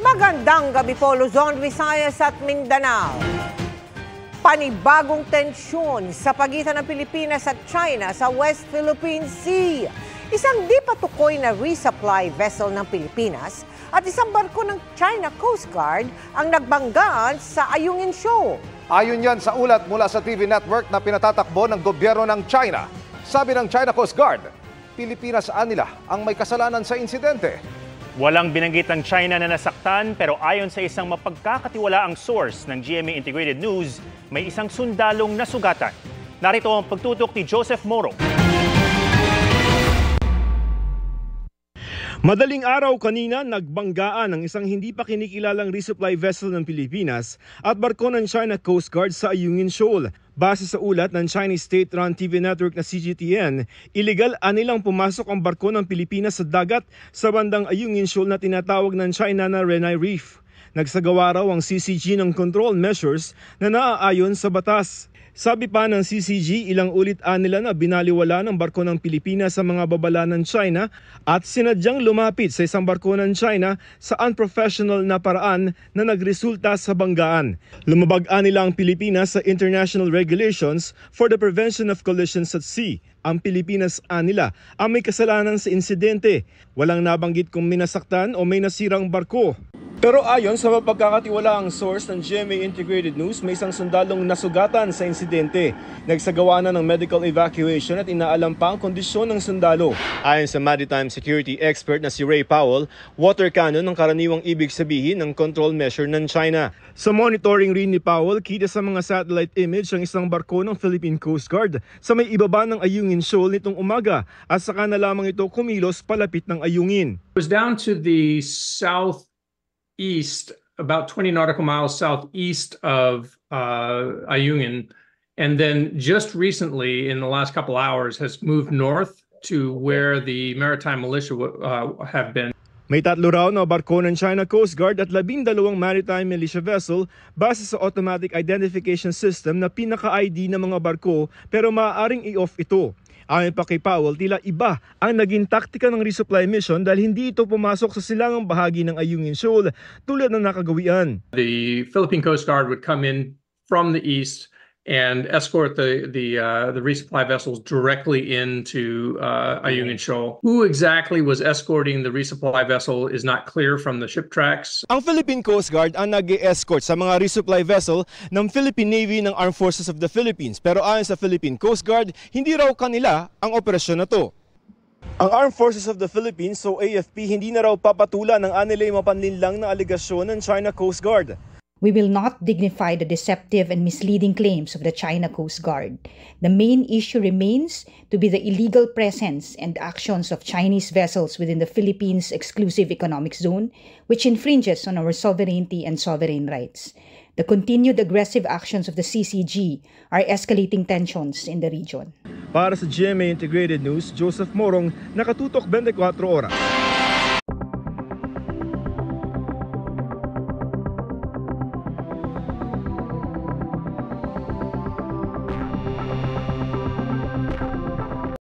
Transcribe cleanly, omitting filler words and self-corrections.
Magandang gabi po, Luzon, Visayas at Mindanao. Panibagong tensyon sa pagitan ng Pilipinas at China sa West Philippine Sea. Isang di patukoy na resupply vessel ng Pilipinas at isang barko ng China Coast Guard ang nagbanggaan sa Ayungin Shoal. Ayon yan sa ulat mula sa TV network na pinatatakbo ng gobyerno ng China. Sabi ng China Coast Guard, Pilipinas nila ang may kasalanan sa insidente. Walang binanggit ang China na nasaktan pero ayon sa isang mapagkakatiwalaang source ng GMA Integrated News, may isang sundalong nasugatan. Narito ang pagtutok ni Joseph Moro. Madaling araw kanina, nagbanggaan ang isang hindi pa kinikilalang resupply vessel ng Pilipinas at barko ng China Coast Guard sa Ayungin Shoal. Base sa ulat ng Chinese state-run TV network na CGTN, iligal anilang pumasok ang barko ng Pilipinas sa dagat sa bandang Ayungin Shoal na tinatawag ng China na Renai Reef. Nagsagawa raw ang CCG ng control measures na naaayon sa batas. Sabi pa ng CCG, ilang ulit nila na binaliwala ng barko ng Pilipinas sa mga babala ng China at sinadyang lumapit sa isang barko ng China sa unprofessional na paraan na nagresulta sa banggaan. Lumabag nila ang Pilipinas sa international regulations for the prevention of collisions at sea. Ang Pilipinas nila ang may kasalanan sa insidente. Walang nabanggit kung minasaktan o may nasirang barko. Pero ayon sa mapagkakatiwalaang source ng GMA Integrated News, may isang sundalong nasugatan sa insidente. Nagsagawa na ng medical evacuation at inaalam pa ang kondisyon ng sundalo. Ayon sa maritime security expert na si Ray Powell, water cannon ang karaniwang ibig sabihin ng control measure ng China. Sa monitoring rin ni Powell, kita sa mga satellite image ang isang barko ng Philippine Coast Guard sa may ibaba ng Ayungin Shoal nitong umaga at saka na lamang ito kumilos palapit ng Ayungin. It was down to the southeast, about 20 nautical miles southeast of Ayungin, and then just recently, in the last couple hours, has moved north to where the maritime militia have been. May 3 raw na barko ng China Coast Guard at 12 maritime militia vessel base sa automatic identification system na pinaka-ID ng mga barko pero maaaring i-off ito. Ayon pa kay Powell, tila iba ang naging taktika ng resupply mission dahil hindi ito pumasok sa silangang bahagi ng Ayungin Shoal tulad ng nakagawian. The Philippine Coast Guard would come in from the east and escort the resupply vessels directly into Ayungin Shoal. Who exactly was escorting the resupply vessel is not clear from the ship tracks. Ang Philippine Coast Guard ang nag-escort sa mga resupply vessel ng Philippine Navy ng Armed Forces of the Philippines. Pero ayon sa Philippine Coast Guard, hindi raw kanila ang operasyon na to. Ang Armed Forces of the Philippines o AFP hindi na raw papatula ng anilay mapanlinlang na aligasyon ng China Coast Guard. We will not dignify the deceptive and misleading claims of the China Coast Guard. The main issue remains to be the illegal presence and actions of Chinese vessels within the Philippines' exclusive economic zone, which infringes on our sovereignty and sovereign rights. The continued aggressive actions of the CCG are escalating tensions in the region. Para sa GMA Integrated News, Joseph Morong, Nakatutok 24 Oras.